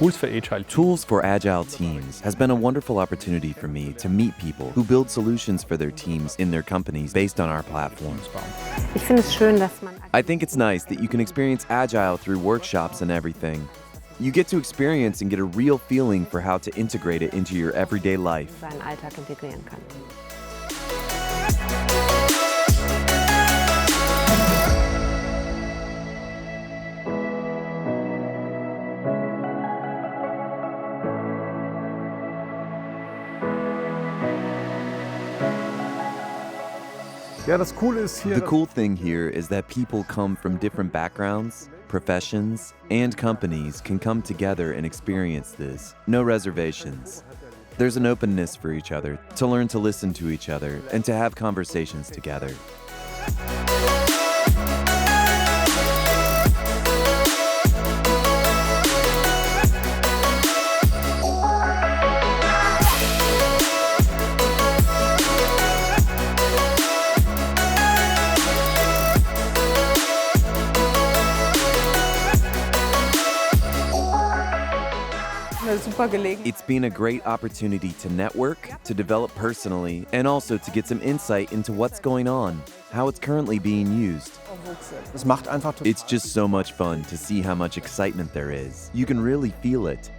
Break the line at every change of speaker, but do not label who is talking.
Tools for Agile.
Tools for Agile teams has been a wonderful opportunity for me to meet people who build solutions for their teams in their companies based on our platform.
Ich finde es schön, dass man
I think it's nice that you can experience Agile through workshops and everything. You get to experience and get a real feeling for how to integrate it into your everyday life.
seinen Alltag integrieren kann.
Ja, das Coole ist hier,
The cool thing here is that people come from different backgrounds, professions, and companies can come together and experience this. No reservations. There's an openness for each other, to learn to listen to each other, and to have conversations together.
Eine super Gelegenheit.
It's been a great opportunity to network, to develop personally, and also to get some insight into what's going on, how it's currently being used.
es macht einfach
It's just so much fun to see how much excitement there is. You can really feel it.